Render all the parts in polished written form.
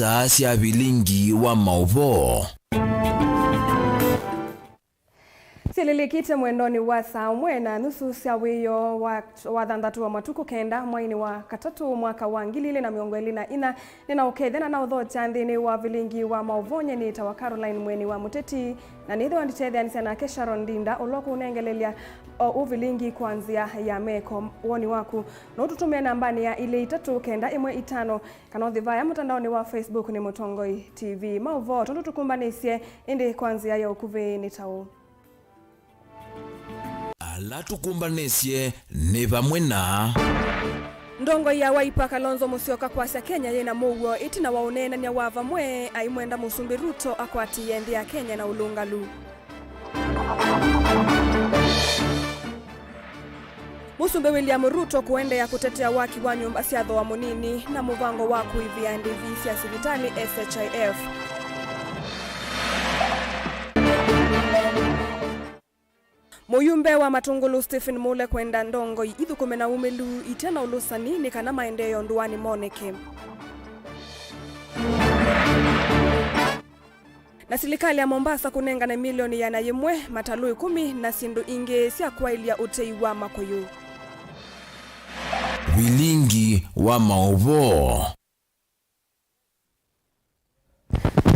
isaa cia Vilingi wa Mauvoo. Sililikite mwendoni wa saa mwena nusu cia wiyo wa thandatu wa matuku kenda mwaini wa katatu mwaka wa 2024 nina ukethena na uthocha nthini wa Vilingi wa Mauvoo ni tawa Caroline mweni wa MUTETI na nitho anditethia ni sana Kesharo Ndinda uloku unengelelia Vilingi kuanzia ya meko woni waku no tutumia nambani ya ile 39115 kana uthivaya mutandaoni wa Facebook ni Mutongoi TV Mauvoo tondu tukumbanisye indi kuanzia ya ukuvi ni tau ala tukumbanisye ni vamwe na ndongo ya Wiper Kalonzo Musyoka kwasya Kenya yina Mauvoo itina waunenania wa vamwe aimwenda Musumbi Ruto akwatiye nthi ya Kenya na ulungalu. Musumbi William Ruto kuendea kutetea waki wa nyumba cia thoa munini na muvango wa kuivia ndivi cia sivitali SHIF. Muyumbe wa Matungulu Stephen Mule kwenda ndongo ithukume na umelu itena ulusani ni kana maendeleo nduani moneke. Na serikali ya Mombasa kunenga na milioni ya nayimwe matalui 10 na sindu inge cia kwailia utei wa makoyo. Vilingi wa Mauvoo.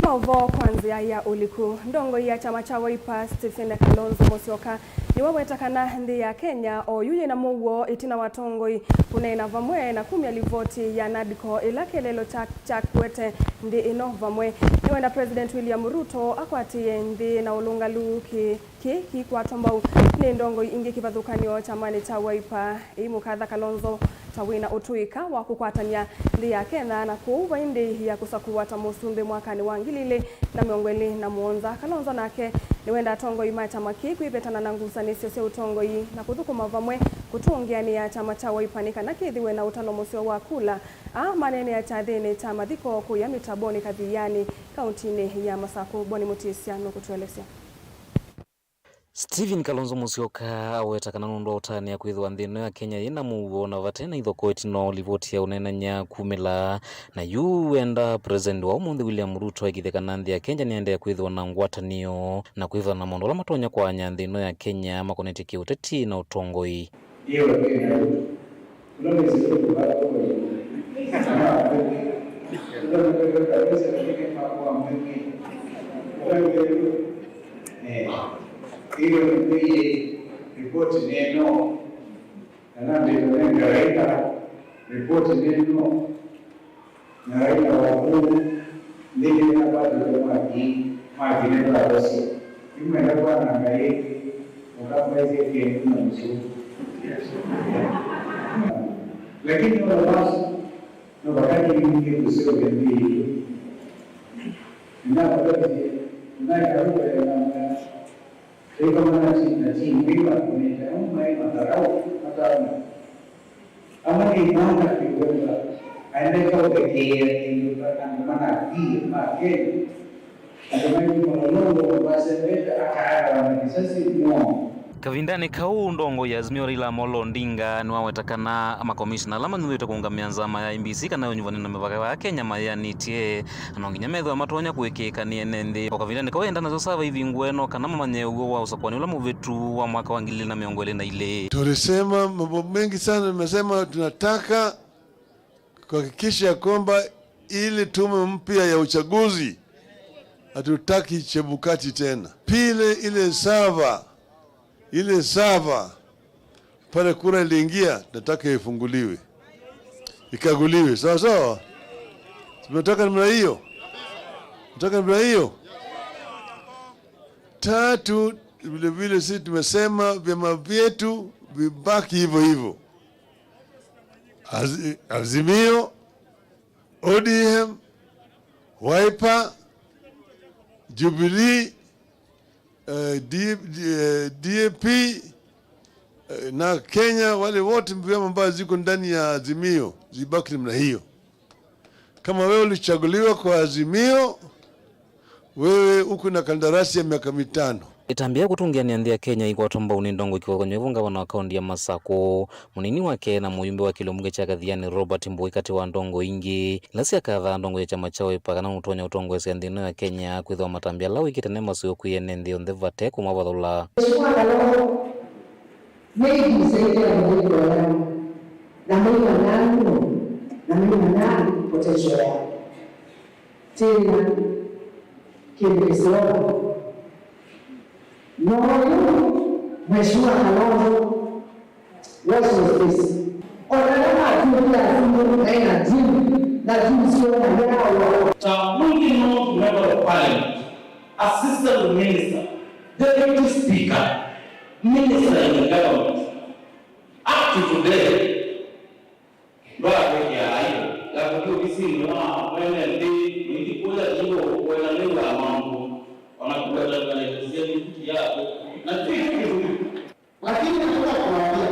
Mauvoo kwanzia ya uliku ndongo ya chama cha Wiper Stephen Kalonzo Musyoka ni wawetakana nthi ya Kenya oyuye na Mauvoo itina watongoi kunena vamwe na 10 alivoti ya nadiko ila kelelo cha kwete ndi ino vamwe ni wenda President William Ruto akwatiye nthi na ulungalu ki kwa tombau ni ndongo ingi kivathukanio chamani cha Wiper imukatha Kalonzo tawina utuika wa kukwatania nthi ya Kenya na kuuva indi ya kusakuwa ta Musumbi mwakani wa 2021 Kalonzo nake ni wenda tongoi ma chama kwipetana na ngusanisyo cia utongoi na kuthukuma vamwe kutungiania chama cha Wiper kana kithiwe na utalo musyo wa kula manene ya chathini cha mathiko kuya mitaboni kathiani kauntini ya Masako. Boni Mutisia no kutuelezea. Stephen Kalonzo Musyoka awetakana nundu utani ya kwithwa nthino ya Kenya yina Mauvoo na vatena ithoko itino livoti ya unenanya kumila na yu wenda President wa umuthi William Ruto akithekana nthi ya Kenya niende ya kwithwa na ngwatanio na kwithwa na mondo la matonya kwa nthino ya Kenya makoneti kiuteti na utongoi. Hiyo ni ripoti neno na ndio Raila ripoti neno na Raila wakuu ndio na bado kama maji neno la basi imeenda kwa na ngai ukapweze kitu na msu lakini wala basi na wakati mwingi kusio ndio na wakati na Iko mana chini kuneta umai matarau matau ama ni mwana kiweza aendeka ubekia ilipata mana hii makeni atamani monologo wasembeta akaara na kisasi mwa kavindani kau ndongo ya Azimio Raila Amolo Odinga ni wawetakana makomishna lama nthwite kuungamia nzama ya MBC kana unyuvani na mivaka wa Kenya mayanitie anonginya methwa matonya kuikika ni enende kavindani kau enda nazo sava hivi ngweno kana mamanye ugo wa usakwani ula muvetu wa mwaka wa 2024 tulisema mambo mengi sana. Nimesema tunataka kuhakikisha kwamba ile tume mpya ya uchaguzi hatutaki Chebukati tena. Pile ile sava pale kura iliingia nataka ifunguliwe ikaguliwe sawa sawa. Tunataka namna hiyo. Tatu vile sisi tumesema vyama vyetu vibaki hivyo. Azimio, ODM, Wiper, Jubilee, DAP na Kenya, wale wote vyama ambao ziko ndani ya Azimio zibaki namna hiyo. Kama wewe ulichaguliwa kwa Azimio, wewe uko na kandarasi ya miaka 5. Itambia kutungiania nthi ya Kenya ikwatomba unindongo ikiwa kwenye vunga wana kaundi ya Masako munini wake na muyumbe wa kilumbunge cha Kathiani Robert Mbui kati wa ndongo ingi lasi akatha ndongo ya chama chao ipakana utonya utongo esi nthino ya Kenya kwithwa matambia lau ikitene masuyo kuyene nthi onthe vate kumavathula No, Mheshimiwa Kalonzo, what was this? Member of Parliament, Assistant Minister, Deputy Speaker, Minister in the government. Up to today, lakini nataka kuambia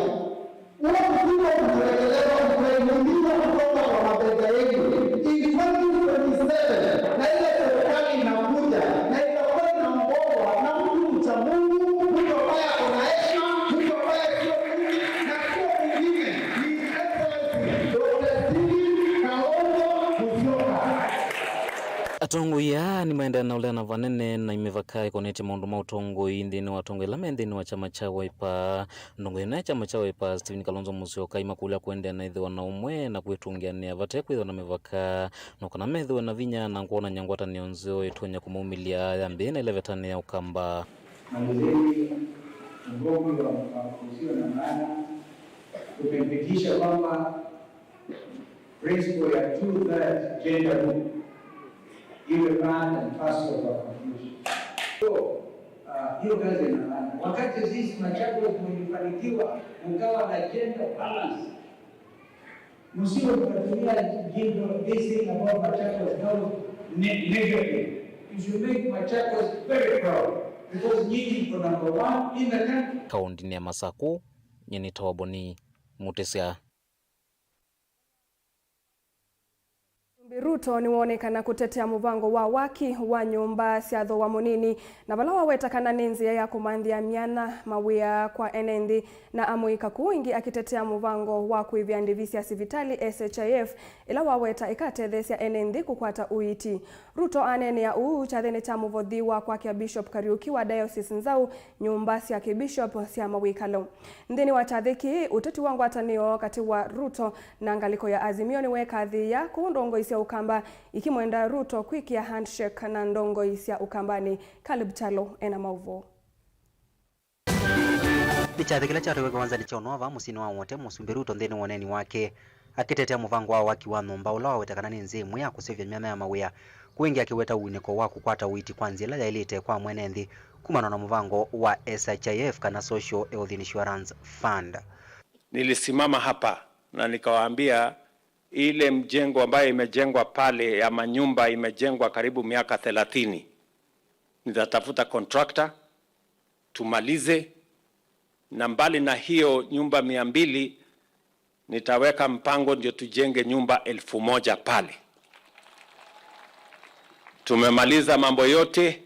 unapokuwa unatekeleza mwingine kutoka kwa mabega yetu in 2027 na ile serikali inakuja na itakuwa na mbogo na mtu mcha Mungu, mtu ambaye ako na heshima, mtu ambaye sio mimi na sio mwingine ni Atongoia ni maenda na ulena vanene na imevaka ikonete maundu ma utongoi nthini wa tongo ila menthini wa chama cha Wiper ndongo ina chama cha Wiper Stephen Kalonzo Musyoka imakulia kuendea na ithiwa na umwe na kwitungiania vate kwithwa na mivaka no kana methiwe na vinya na kuona nyangwata nionzio itonya kumaumilia ya mbina ile vetane ya ukamba malizeni mgomo wa kusio na maana kupitisha kwamba principle ya 2/3 gender rule iwe part and parcel of our constitution. So, hiyo kazi ina maana. Wakati sisi Machakos tumefanikiwa ukawa na gender balance, msiwe kufuatilia gender this thing about Machakos now negative. You should make Machakos very proud because nyinyi for number 1 in the country. Kaunti ya Masako nyeni tawaboni Mutesia. Ruto ni wonekana kutetea muvango wa waki wa nyumba siatho wa munini na vala wawetakana ninzi ya kumanthia miana mawia kwa enendi na amuika kuingi akitetea muvango wa kuivya ndivi cia sivitali SHIF ila waweta ikatethesia enendi kukwata uiti. Ruto anenea uu chathene cha muvothi wa kwa kia Bishop Kariuki wa Diocese Nzau nyumba cia kibishop cia mawikalo. Nthini wa chathiki uteti wa ngwatanio kati wa Ruto na ngaliko ya Azimio ni weka thia kuundongo isia ukamba ikimwenda Ruto kwikia handshake na ndongo isia ukambani. Caleb Chalo ena Mauvoo. Lichathikila charewe kwanza lichaonova musini wa wote musumbi Ruto nthini woneni wake akitetea muvango wa waki wa nomba ula wawetakana ni nzimu ya kusevya miana ya mawia kuingi akiweta uiniko wa kukwata uiti kwa nzila ya ilite kwa mwene nthi kumana na muvango wa SHIF kana Social Health Insurance Fund. Nilisimama hapa na nikawaambia ile mjengo ambayo imejengwa pale ya manyumba imejengwa karibu miaka 30. Nitatafuta contractor tumalize, na mbali na hiyo nyumba 200 nitaweka mpango ndio tujenge nyumba 1000 pale. Tumemaliza mambo yote,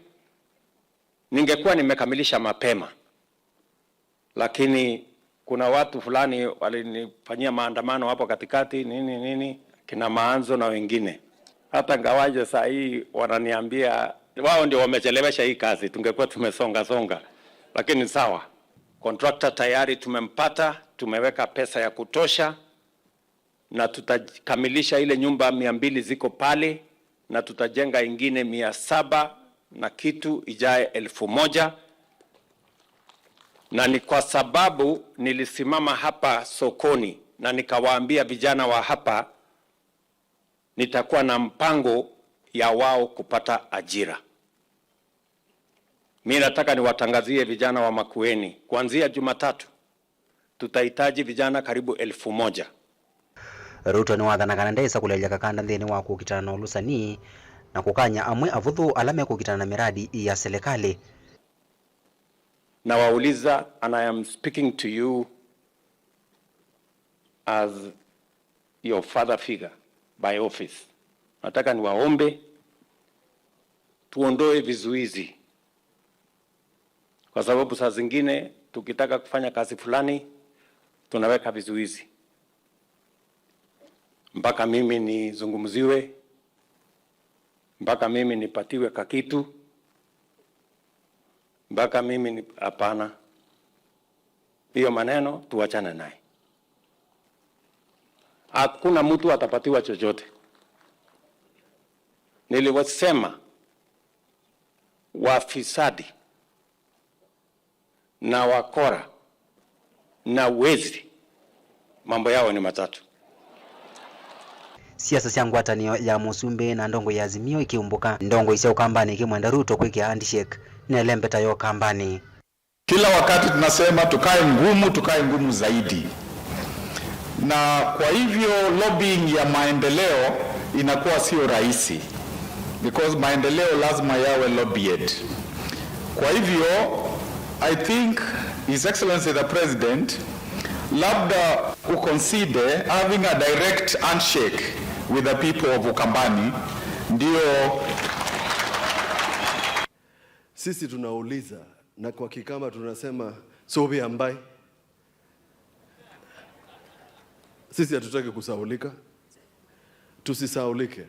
ningekuwa nimekamilisha mapema, lakini kuna watu fulani walinifanyia maandamano hapo katikati nini kina Maanzo na wengine. Hata ngawaje saa hii wananiambia wao ndio wamechelewesha hii kazi, tungekuwa tumesonga, lakini sawa. Contractor tayari tumempata, tumeweka pesa ya kutosha na tutakamilisha ile nyumba 200 ziko pale na tutajenga ingine 700 na kitu ijae 1000. Na ni kwa sababu nilisimama hapa sokoni na nikawaambia vijana wa hapa nitakuwa na mpango ya wao kupata ajira. Mimi nataka niwatangazie vijana wa Makueni kuanzia Jumatatu tutahitaji vijana karibu 1000. Ruto ni wathanaga ndesa kuleja kakanda nthini wa kukitana na ulusani na kukanya amwe avuthu alame kukitana na miradi ya serikali. Na wauliza, and I am speaking to you as your father figure by office. Nataka niwaombe tuondoe vizuizi. kwa sababu saa zingine tukitaka kufanya kazi fulani tunaweka vizuizi, mpaka mimi nizungumziwe, mpaka mimi nipatiwe kakitu, mpaka mimi ni hapana. Hiyo maneno tuachane naye. Hakuna mtu atapatiwa chochote. Niliwasema wafisadi na wakora na wezi mambo yao ni matatu. Siasa cia ngwatanio ya Musumbi na ndongo ya Azimio ikiumbuka ndongo isio kambani ikimwenda Ruto kwikia handshake na lembeta yo kambani. Kila wakati tunasema tukae ngumu zaidi, na kwa hivyo lobbying ya maendeleo inakuwa sio rahisi, because maendeleo lazima yawe lobbied. Kwa hivyo I think His Excellency the President labda consider having a direct handshake with the people of Ukambani. Ndio sisi tunauliza, na kwa Kikamba tunasema sobi ambai. Sisi hatutaki kusaulika, tusisaulike.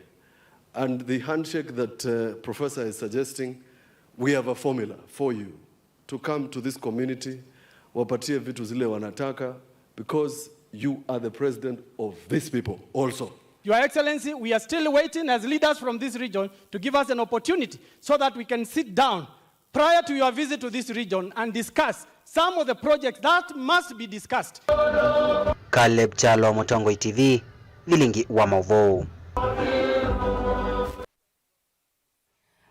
And the handshake that Professor is suggesting, we have a formula for you to come to this community, wapatie vitu zile wanataka, because you are the president of these people also. Your Excellency, we are still waiting as leaders from this region to give us an opportunity so that we can sit down prior to your visit to this region and discuss some of the projects that must be discussed. Caleb Chalo, Mutongo TV, Vilingi wa Mauvoo.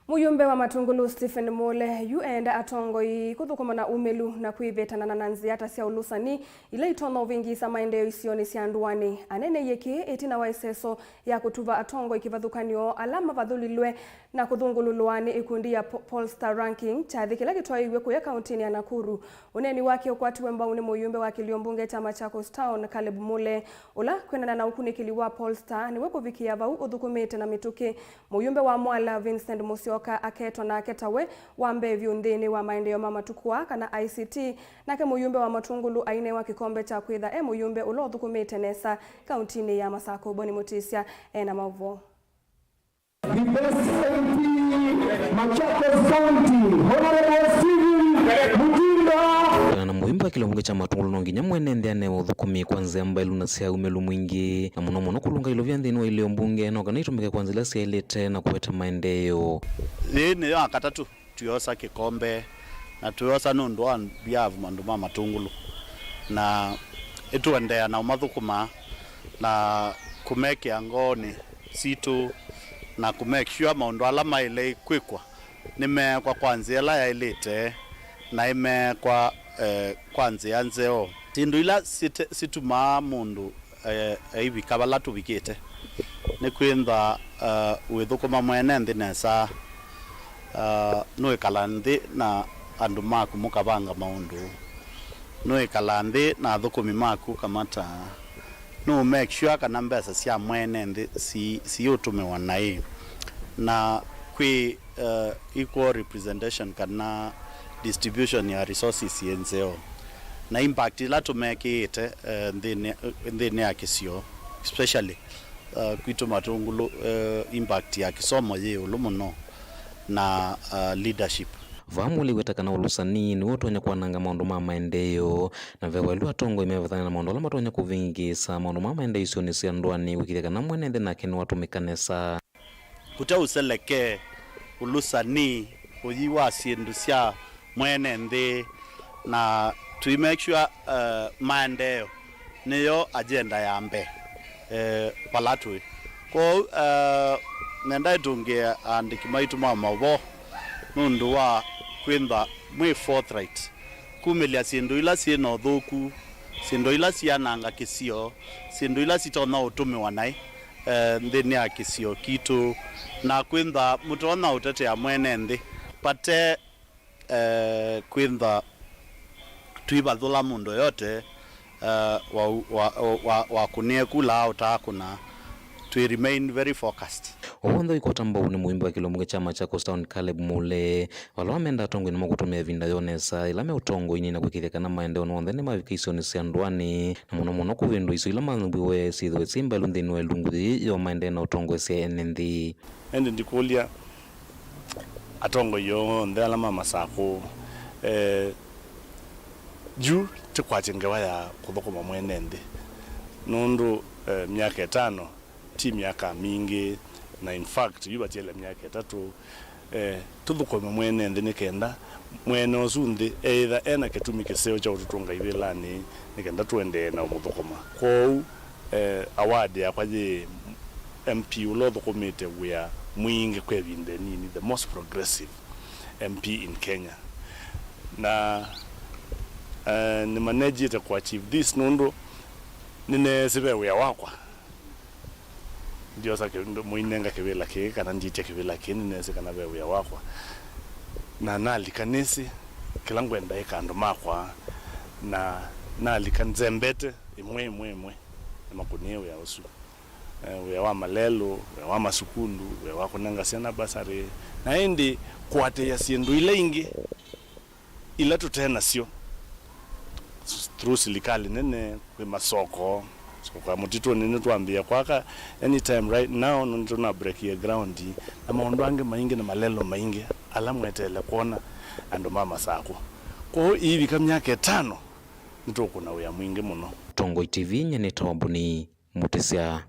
Muyumbe wa Matungulu Stephen Mole yuenda atongoi kuthukuma na umelu na kuivetana na nanziata cia ulusani ile itono vingi sa maendeleo isioni cia nduani anene yeki itina wa iseso ya kutuva atongo ikivathukanio alama vathulilwe na kuthungululwani ikundi ya Polestar ranking chathi kila kitwaiwe kuya kauntini ya Nakuru. Uneni wake ukwatiwe mbauni muyumbe wa kiliombunge chama cha Town Caleb Mole ula kwenana na ukunikili wa Polestar niwe kuvikia vau uthukumite na mituki. Muyumbe wa Mwala Vincent Musioka aketwa na aketawe wa Mbevi undhini wa maendeleo mama tukua kana ICT nake muyumbe wa Matungulu aine wa kikombe cha kwitha muyumbe ulo uthukumite nesa kauntini ya Masako. Boni Mutisia na Mauvoo. Na muhimba kilonge cha Matungulu nonginya mwenende ane uthukumi kwanza mbailu na sia umelu mwingi na muno kulunga ilo vyandhini wa ile mbunge na kana itumike kwanza la sia ilete na kuweta maendeleo. Ni ya katatu tuyosa kikombe na tuyosa nundwa biavu manduma Matungulu na etuendea na umathukuma na kumeke angoni situ na kumake sure maundu alama ile kwikwa nime kwa kwanza la ya ilete na ime kwa kwanza yanzeo tindu ila situma mundu hivi kabala tubikite ni kwenda withukuma mwene ndinesa no ikalandi na andu maku mukabanga maundu no ikalandi na thukumi maku kamata no make sure kana mbesa cia mwene ndi si utume wanai na kwi equal representation kana distribution ya resources yenzeo na impact ila tumekite ndine ya kisio especially kwitu Matungulu impact ya kisomo ye ulumuno na leadership Vamuli wetakana ulusani ni wotonya kuananga maundu ma maendeleo na vewelu atongo imevathana na maundu ala matonya kuvingisa maundu ma maendeleo isioni cia ndwani wikithekana mwenende nake ni watumikanesa kuta useleke ulusani uyiwa sindu cia mwenende na to make sure maendeleo niyo agenda ya mbe palatwe ko nenda itungia andiki maitu ma Mauvoo nundu wa kwenda mwe forthright kumelia sindu ila sino thuku sindu ila ciananga kisio sindu ila sitona utumi wanai ndini ya kisio kitu na kwenda mutona utete ya mwene ndi pate kwenda tuibathula mundu yote wa kunie kula utakuna to remain very focused. Owonthe ikotamba ni muimbi wa kilomo chama cha Coastal Caleb Mule walomenda tongo ni magutumia vinda yonesa ila me utongo ini na kwikithekana maendeleo nonthe ni mavikisoni cia ndwani na muno kuvindu iso ila manguwe sithwe simba lunthini wa lunguthi yo maendeleo na utongo cia enenthi ende ndikulia atongo yo ndala mama sako juu tikwajengewa ya kuthokoma mwene nthi nundu miaka 5 ti miaka mingi na in fact yubatele miaka 3 tuthukome mwene nthi nikenda mwene osunthi either ena kitumi kiseo cha ututunga ivilani nikenda tuende na umuthukoma kou award ya kwaje MP ulothukumite wia mwingi kwe vinde nini the most progressive MP in Kenya na ni manage to achieve this nundu nine sibe wia wakwa ndio sasa muinenga kivela kike kana njite kivela kini nese kana be wia wakwa na nali kanisi kila ngwenda ikando makwa na nali kanzembete imwe makunie ya usu wia wa malelo wia wa masukulu wia wa kunanga siana basari na indi kwate ya siendu ile ingi ila tutena sio through silikali nene kwa masoko kwa mutito nene tuambia kwaka anytime right now nuna break your ground na maondo ange maingi na malelo maingi alamwetele kuona ando mama sako kwa hivi kama miaka 5 nitoko na wia mwingi muno Tongo TV nyene tawabuni mutesia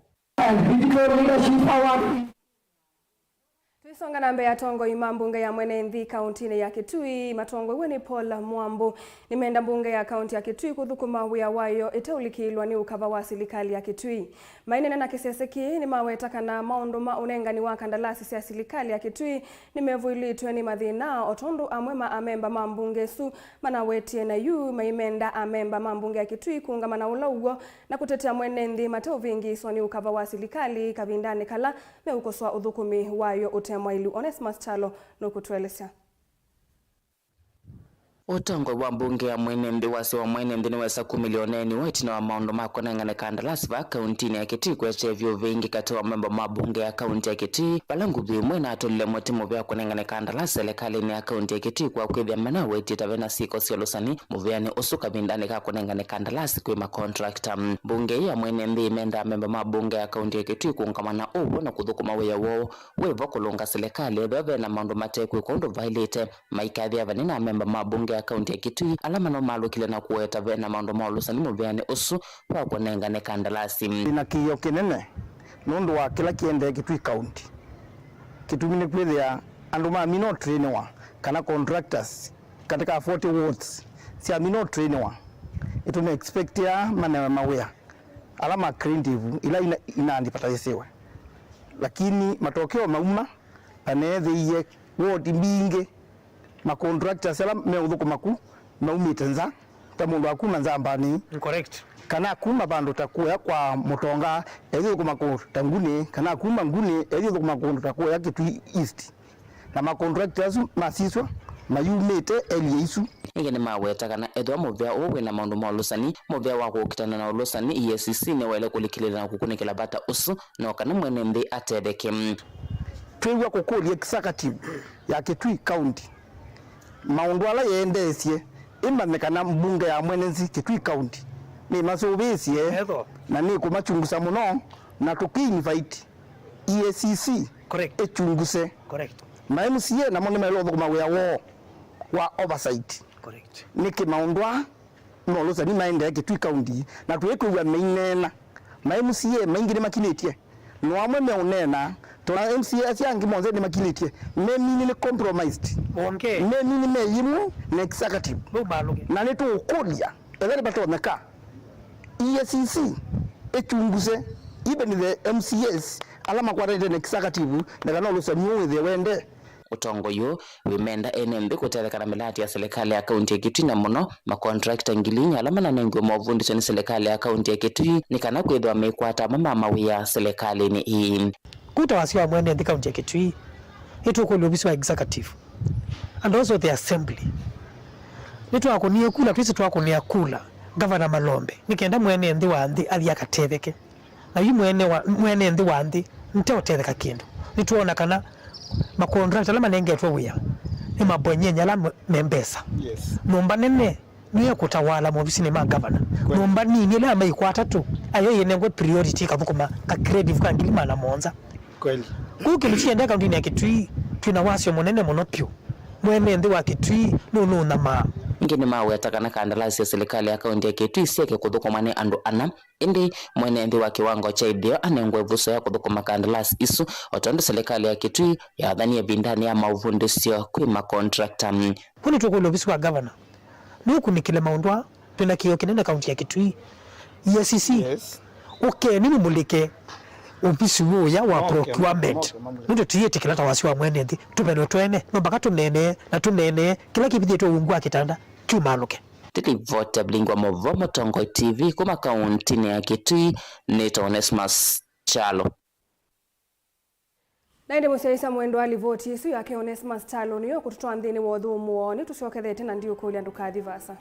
Tuisonga na mbea tongo ima mbunge ya mwene nthi kauntini ya Kitui matongo iwe ni Paul Mwambu nimeenda mbunge ya kaunti ya Kitui kuthukuma wia wayo itaulikilwa ni ukava wa silikali ya Kitui mainene na kiseseki ni mawetaka na maundu maunengani wa kandalasi cia silikali ya Kitui nimevuilitwe ni mathina otondu amwema amemba mambunge su manawetie na yu maimenda amemba mambunge ya Kitui kuungamana ulauo na kutetea mwene nthi mateo vingi swani ukava wa silikali kavindani kala meukoswa uthukumi wayo Mwailu Onesmus Chalo nokutuelesya Utongo wa mbunge ya mwene nthi wasi wa mwene nthi niwesa kumilioneni waitina wa maondo mako nengane kandalasi va kauntini ya Kitui kwete vyo vingi kati wa memba mabunge ya kaunti ya Kitui balangu bimwe na atolile mutimu vya kunengane kandalasi serikali ni ya kaunti ya Kitui kwa kwithia mana waitita vena siko siolosani muviani usuka vindani ka kunengane kandalasi kwi makontrakta mbunge ya mwene nthi imenda memba mabunge ya kaunti ya Kitui kuungamana uwo na kuthukuma wia woo wevo kulunga serikali veve na maondo matekwi kondo vailite maikathia vanina memba mabunge ya kaunti ya Kitui alama no malukile na kuweta vena maondo maulusani muviani usu kwa kunengane kandalasi ina kiyo kinene nundu wa kila kiende Kitui county kitumine kwithia andu ma mino trainwa kana contractors katika 40 wards si mino trainwa itume expect ya manewe mawea alama creative ila inaandipata yesewe lakini matokeo mauma panethiie ward mbinge ma contractors ala meuthuku maku maumite nza ta mundu akuma nzambani correct kana kuma bandu takuya kwa mutonga ethi kuma tanguni kana kuma nguni ethi kuma kundu takuya Kitui East na ma contractors masiswa mayumite elie isu ige ni maweta kana edwa muvea uwe na maundu maulusani muvea wako ukitana na ulusani EACC ne wale kulikilila na kukunikila bata usu na kana mwene nthi atetheke twewa kukuli executive ya Kitui county maundu ala yendesie imanekana mbunge ya mwene nthi Kitui county ni masubisie na ni kumachungusa muno na tuki-invite EACC correct echunguse correct ma MCA na mone melo thukuma wia wa oversight correct niki maundwa no losa ni maende Kitui county na twekwa mainena ma MCA maingi ni makinitie no amwe meunena tona MCA asiangi monze ni makinitie memi ni compromised okay memi ni meyimu na executive baluge na ni tukulia ethari batoneka EACC echunguse even the MCAs alama kwa rede executive na kana losa niwe wende utongo yu wimenda enembe kutelekana milati ya serikali ya kaunti ya Kitui na muno makontrakta ngilinya alama na nengo mavundisho ni serikali ya kaunti ya Kitui ni kana kwithwa mekwata mama mawia serikali ni hii kuta wasiwa mwene nthi kaunti ya Kitui ituko lobisi wa executive and also the assembly nitu akunia kula twisi twakunia kula governor Malombe nikenda mwene nthi wa nthi athia katetheke na yu mwene nthi wa nthi nte otetheka kindu nituona kana makontrakt ala manengetwe wia ni mabonyenya ala membesa nomba nene niye kutawala mu bisine ma governor nomba nini la mai kwa tatu ayo yenengwe priority kabukuma ka credit kwa ngilima na monza kweli kukilichienda kaunti ya Kitui tuna wasio monene monopio mwene ndi wa Kitui no na ma ngine mawe atakana kandarasi ya serikali ya kaunti ya Kitui sieke kuthukumane andu ana indi mwene ndi wa kiwango cha idio anengwe vuso ya kuthukuma kandarasi isu otondo serikali ya Kitui ya dhania bindani ya Mauvoo ndio kwima contractor kuni tukulo bisu wa governor nuku nikile maundwa tuna kiyo kinenda kaunti ya Kitui EACC okay nini mulike ubisi huo ya wa procurement ndio tuyete kilata wasi wa mwene ndi tupeno twene no bakato nene na tunene kila kibidi to ungwa kitanda kiumanuke tiki vote blingwa Mauvoo Mutongo TV kuma kaunti ya Kitui Neto Onesmus Chalo naende musaisa mwendo alivoti isu yake Onesmus Chalo niyo kututoa ndini wodhu muoni tusiokethe tena ndiyo kuli andukathi vasa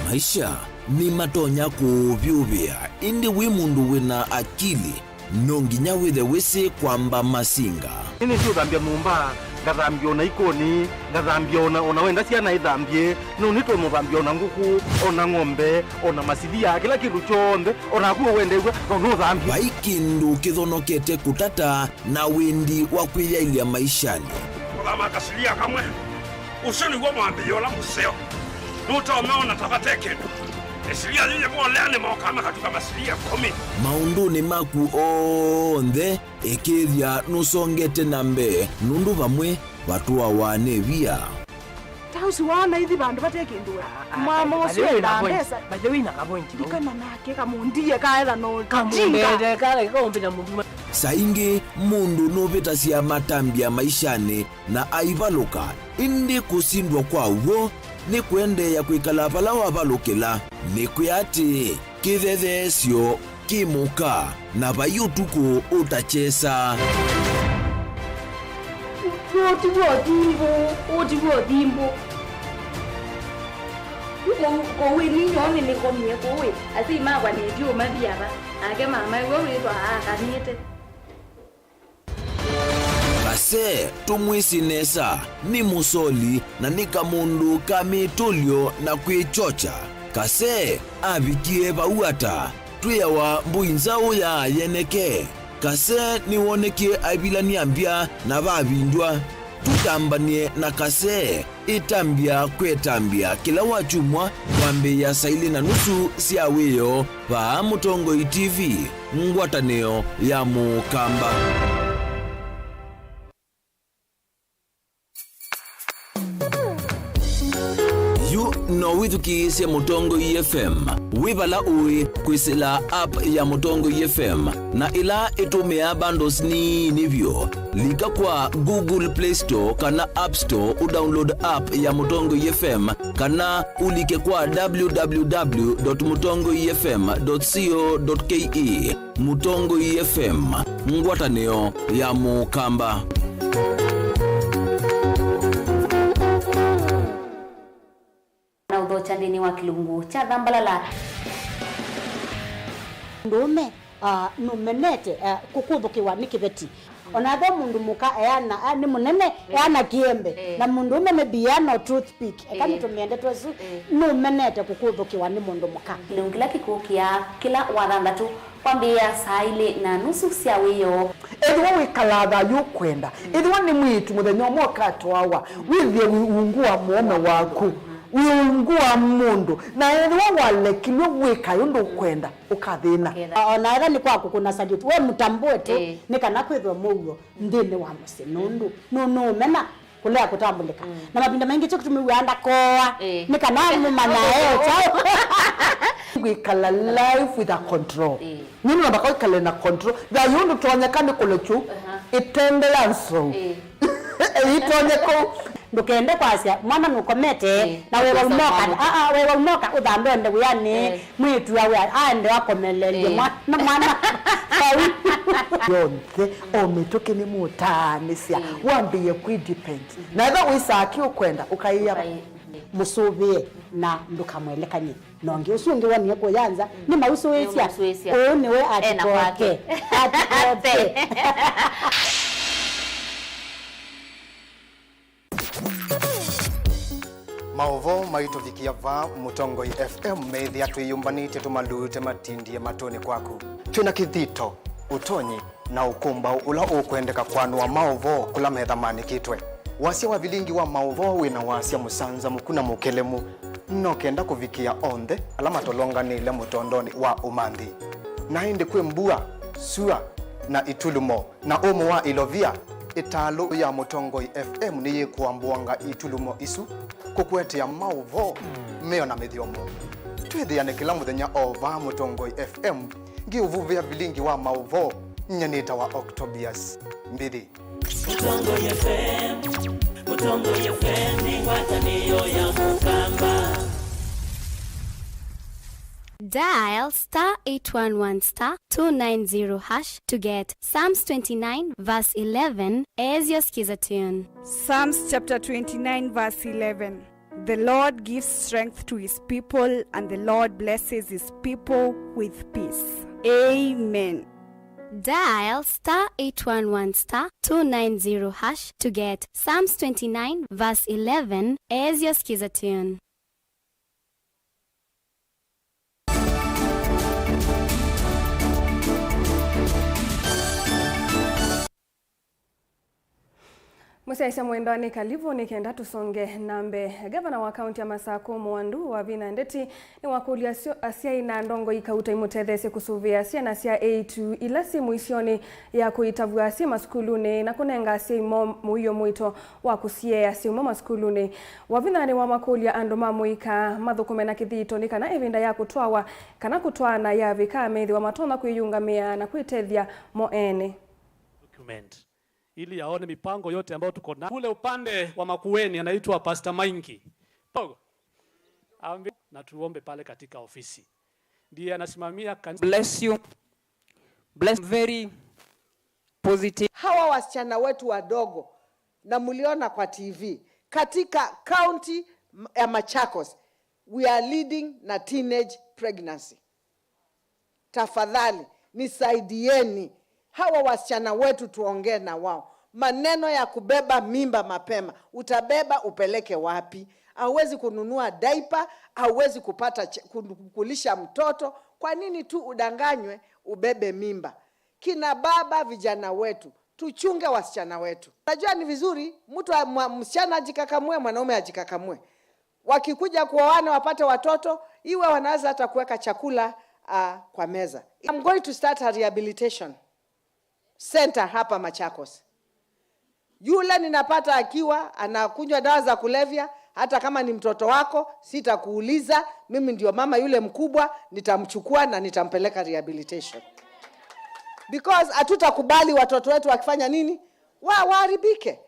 maisha ni matonya kuvyuvia indi wi mundu wina akili nonginya withe wisi kwamba masinga ini sio dhambia mumba ngathambia ona ikoni ngathambia ona wenda ciana ithambie no nito muthambia ona nguku ona ng'ombe ona masilia kila kindu chonde ona kuo wendegwa no thambia baikindu kithonokete kutata na windi wa kwiyailia maishani kama kasilia kamwe usoni gwa mwambio la museo nutaomeona tabateke esilia lile bolene mokama katuka masilia 10 maunduni maku onthe ekethia nusongete nambe nundu bamwe batua wane bia tausi wana hithi bandu batekindwe mama oswe ndambesa baje wina kapointi dikana nake kamundiye kaetha no kamunde kale kombina mundu saingi mundu nubita cia matambia maishani na aivaluka indi kusindwa kwa uo ni kuendeya kwikala pala wavalukila ni kuyati kithethesyo kimuka na bayutuku utachesa otivodimbo kowe ninyone nikomie kowe asi magwa nedio mabiara ake mama wewitwa akanite kase tumwisinesa ni musoli na ni kamundu kamitulyo na kwichocha kase abikie bauata tuyawa mbuinzao ya yeneke kase niwonekie abilani ambia na babindwa tutambanie na kase itambia kwetambia kila wachumwa wambe ya saili na nusu siaweyo ba Mutongo TV ngwataneo ya mukamba no withuki cia Mutongo FM wibala uwi kwisila app ya Mutongo FM na ila itumia bundles ni nivyo lika kwa Google Play Store kana App Store udownload app ya Mutongo FM kana ulike kwa www.mutongofm.co.ke Mutongo FM ngwataneo ya mukamba chandini wa kilungu cha dhambalala ndume numenete kukuthukiwa ni kibeti onathe mundu muka eana ni munene eana kiembe na mundu ume mebiano toothpick ekani tumiende twesu numenete kukuthukiwa ni mundu muka kila kikukia kila wathandatu kwambia saile na nusu cia wiyo edwa wikalatha yukwenda edwa ni mwitu muthenya mwoka twawa withie ungua muome waku wiungua mundu na edwa walekilwe wika yundu kwenda ukathina ona era ni kwaku kuna sajut we mutambue tu ni kana kwithwa mugo ndini wa musi nundu no mena kulea kutambulika na mabinda mengi cyo kutumiwanda koa ni kana mumana chao wikala life with a control nini nabaka wikala na control da yundu tuonyekane kulechu itendela nso itonyeko ndukende kwasia mwana nukomete na wewe umoka wewe umoka udambende uyani mwitu yawe ande wakomelelie mwana yonke ometoke ni mutanisia wambiye kwidepend na eba wisaki ukwenda ukaiya musubie na ndukamwelekanye nonge usungi wani yako yanza ni mausuesia niwe atikoke Mauvoo maituvikia va Mutongoi FM methi atwiyumbanite tumalute matindie matoni kwaku twina kithito utonyi na ukumba ula ukwendeka kwanua Mauvoo kula metha manikitwe wasia wa Vilingi wa Mauvoo wina wasia musanza mukuna mukelemu nokenda kuvikia onthe ala matolonganile mutondoni wa umanthi na indi kwi mbua sua na itulumo na umu wa ilovia italo ya Mutongoi FM ni yikuambuanga itulumo isu kukwetia Mauvoo meo na mithiomo twithiane kila muthenya ova Mutongoi FM ngiuvuvia Vilingi wa Mauvoo nyanita wa Octobius mbiri Mutongoi FM ni wataniyo ya mukamba. Dial *811 *290# to get Psalms 29 verse 11 as your skiza tune. Psalms chapter 29 verse 11. The Lord gives strength to his people, and the Lord blesses his people with peace. Amen. Dial *811 *290# to get Psalms 29 verse 11 as your skiza tune. Musaisha mwendani kalivu nikenda tusonge nambe. Gavana wa kaunti ya Masako Mwandu wa Vinandeti ni wakulia asia ina ndongo ikauta imutethesi kusuvia asia na asia A2 ilasi muisioni ya kuitavua asia maskulune na kunenga asia muiyo muito wa kusie asia umoma maskulune. Wavinani wa makulia andoma muika madhukume na kithito ni kana evinda ya kutuawa kana kutuana ya vika methi wa matona kuyungamia na kuitethia moene. Document. Ili yaone mipango yote ambayo tuko na kule upande wa Makueni anaitwa Pastor Maingi. Na tuombe pale katika ofisi. Ndiye anasimamia kanisa. Bless you. Bless very positive. Hawa wasichana wetu wadogo na muliona kwa TV katika county ya Machakos we are leading na teenage pregnancy. Tafadhali nisaidieni hawa wasichana wetu tuongee na wao. Maneno ya kubeba mimba mapema. Utabeba upeleke wapi? Hauwezi kununua diaper, hauwezi kupata kulisha mtoto. Kwa nini tu udanganywe ubebe mimba? Kina baba vijana wetu, tuchunge wasichana wetu. Najua ni vizuri mtu msichana ajikakamue, mwanaume ajikakamue. Wakikuja kuoana wapate watoto, iwe wanaweza hata kuweka chakula kwa meza. I'm going to start a rehabilitation center hapa Machakos. Yule ninapata akiwa anakunywa dawa za kulevya, hata kama ni mtoto wako, sitakuuliza, mimi ndio mama yule mkubwa, nitamchukua na nitampeleka rehabilitation. Because hatutakubali watoto wetu wakifanya nini? Waharibike.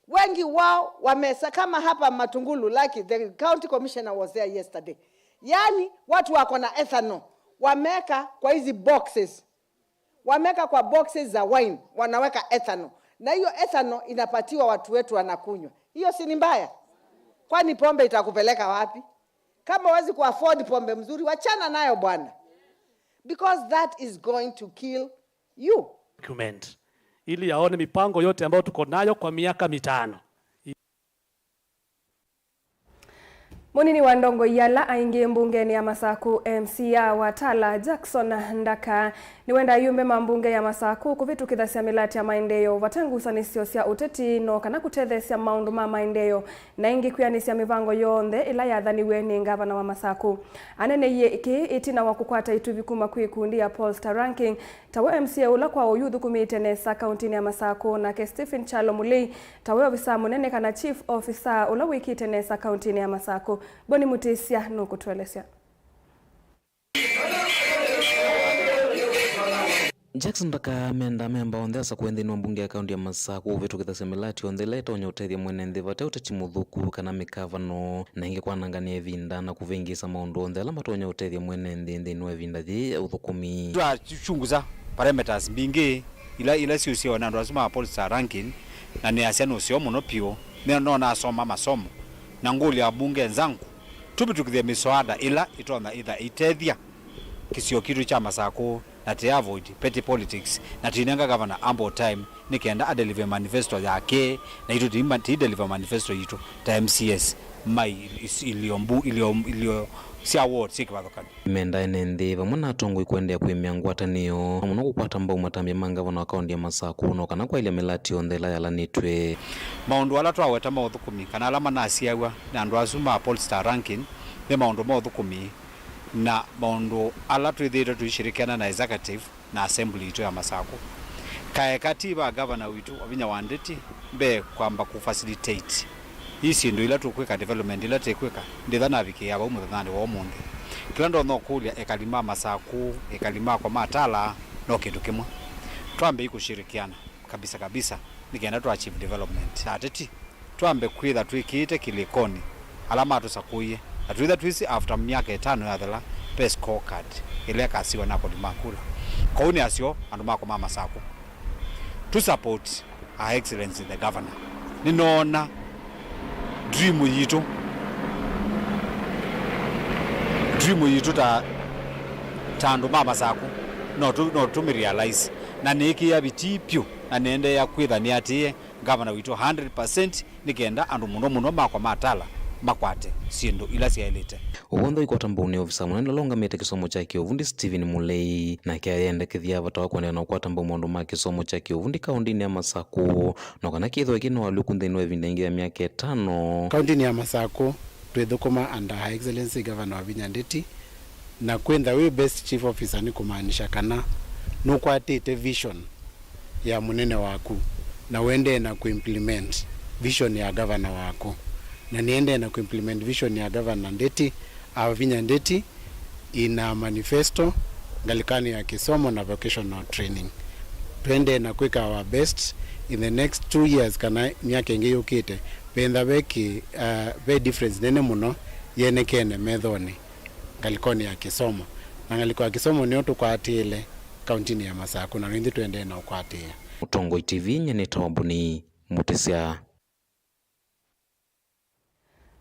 Wengi wao wamesa kama hapa Matungulu, like the county commissioner was there yesterday. Yani watu wako na ethanol, wameka kwa hizi boxes. Wameka kwa boxes za wine, wanaweka ethanol. Na hiyo ethanol inapatiwa watu wetu wanakunywa. Hiyo si ni mbaya? Kwani pombe itakupeleka wapi? Kama huwezi kuafford pombe mzuri, wachana nayo bwana. Because that is going to kill you. Document. Ili yaone mipango yote ambayo tuko nayo kwa miaka 5. Munini wa ndongo yala aingie mbungeni ya Masaku MCA Watala Jackson Ndaka ni wenda yumbe mambunge ya Masaku kuvitu kithasia milati ya maendeleo vatangu sanisio sia uteti no kana kutethesia maundu ma maendeleo na ingi kuyanisia mivango yonthe ila yathaniwe ni gavana wa Masaku anene ye iki itina wa kukwata itu vikuma kwikundi ya Polster ranking tawe MCA ula kwa uyuthu kumitenesa kauntini ya Masaku na ke Stephen Chalo Mulei tawe ofisa munene kana chief officer ula wikitenesa kauntini ya Masaku Boni Mutesia nuko tuelesea. Jackson Ndaka menda memba ondesa kuendeni wa mbunge ya kaunti ya Masaku vitu kithasia milati ondheleta onye utethia mwenende vate utachimuthuku kana mikavano na inge kwanangania evinda na kuvingisa maundu onthe ala matonya utethia mwenende nthini wa evinda thi uthukumi twachunguza parameters mbingi ila siusiona andu asoma Polster ranking na ni asiano sio muno pio no nasoma masomo na nguli ya bunge nzangu tubitukithia miswada ila itona itha itethia kisio kitu cha masako na te avoid petty politics na tinenga governor ample time nikenda adeliver manifesto yake na itu timba deliver manifesto yitu ta MCS mai ilio si award sikwathokani menda enende vamwe na atongo ikwendea kwimya ngwatanio muno gukwata mbau matambia manga vana akaunti ya masaku no kana kwa ile melati ondela yalanitwe maundu ala twaweta mauthukumi kana ala manasiawa na andu azuma Polestar ranking ne maundu mauthukumi na maundu ala twithire tuishirikiana na executive na assembly itu ya masaku kae katiba governor witu Wavinya Wandeti be kwamba kufacilitate isi ndo ila tukweka development ila tekweka ndithana viki ya bamu thani wa omundu kila ndo no kulia ekalima masaku ekalima kwa matala no kindu kimwe twambe ikushirikiana kabisa nikienda tu achieve development ateti twambe kwitha twikite kilikoni alama tusakuye atwitha twisi after miaka 5 ya thela best scorecard ile kasiwa nako dimakula kwa uni asio andu mako mama saku to support our excellency the governor ninona dream yitu ta tando mama saku no to realize na neki ya bitipyo na nende ya kwitha ni atie governor witu 100% nikenda andu muno makwa matala makwate sindo ila siailete ubondo ikota mbone ofisa munene longa mete kisomo cha kiovundi Steven Mulei na kiaenda kithia batawa kwa nena kwata mbomondo ma kisomo cha kiovundi kaundini ya Masaku no kana kitho kino walukuntheno evindengi ya miaka 5 kaundini ya Masaku twithukuma under High Excellency Governor Wavinya Wandeti na kwenda we best chief officer ni kumaanisha kana nukwatite vision ya munene waku na wende na kuimplement vision ya governor wako na niende na kuimplement vision ya governor Ndeti Wavinya Wandeti ina manifesto ngalikani ya kisomo na vocational training twende na kweka our best in the next 2 years kana miaka ingi yukite penda beki very difference nene muno yene kene methoni ngalikoni ya kisomo na ngaliko ya kisomo ni tukwatile kauntini ya Masaku na nindi twende na ukwatia Mutongo TV nyene tawabuni mutesia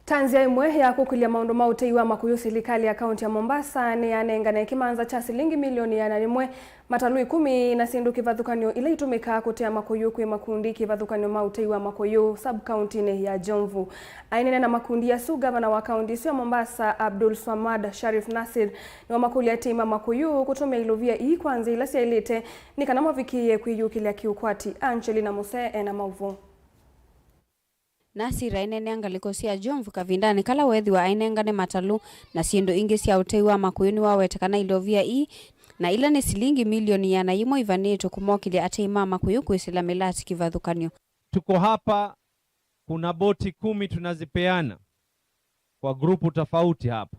Tanzia imwe ya kukulia maundu mauteiwa makuyu serikali ya kaunti ya Mombasa ni yanengana ikimanza cha shilingi milioni ya narimwe matalui 10 na sindu kivathukanio ile itumika kutea makuyu kwi makundi kivathukanio mauteiwa makuyu sub county ya Jomvu. Ainene na makundi ya su gavana wa kaunti ya Mombasa Abdul Swamad Sharif Nasir ni wa makuli ya tima makuyu kutumia ilovia hii kwanza ila siailete ni kana mavikie kwiyukili ya kiukwati Angelina Muse na Mauvoo. Nasira ainene angaliko cia Jomvu kavindani kala wethi wa ainengane matalu na siendo ingi cia uteiwa makuyuni wawetekana ilovia hii na ila ni shilingi milioni ya naimo ivaneto kumokili ateima makuyu kuisila melati kivathukanio. Tuko hapa, kuna boti 10 tunazipeana kwa grupu tofauti hapa.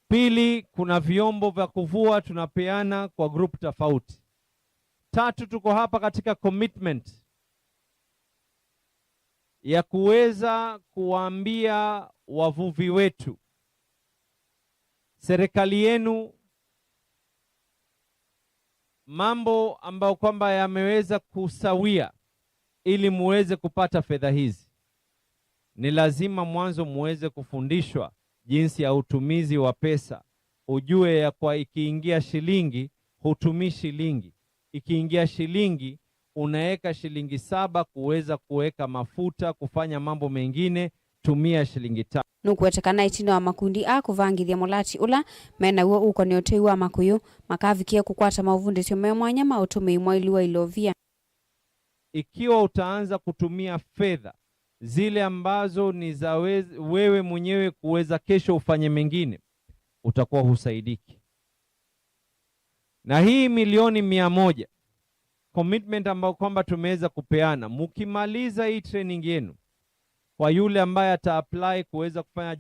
Pili, kuna vyombo vya kuvua tunapeana kwa grupu tofauti. 3, tuko hapa katika commitment ya kuweza kuwaambia wavuvi wetu, serikali yenu mambo ambayo kwamba yameweza kusawia ili muweze kupata fedha hizi. Ni lazima mwanzo muweze kufundishwa jinsi ya utumizi wa pesa. Ujue ya kwa ikiingia shilingi, hutumii shilingi. Ikiingia shilingi, unaweka shilingi 7 kuweza kuweka mafuta, kufanya mambo mengine, tumia shilingi 5. Nukuwetekana itino wa makundi akuvangithia mulati ula mena uo uko ni utei wa makuyu makavikia kukwata mauvundi sio mwanya mautumei mwailiwa ilovia. Ikiwa utaanza kutumia fedha zile ambazo ni za wewe mwenyewe kuweza kesho ufanye mengine, utakuwa husaidiki. Na hii milioni 100 commitment ambao kwamba tumeweza kupeana, mukimaliza hii training yenu kwa yule ambaye ata-apply kuweza kufanya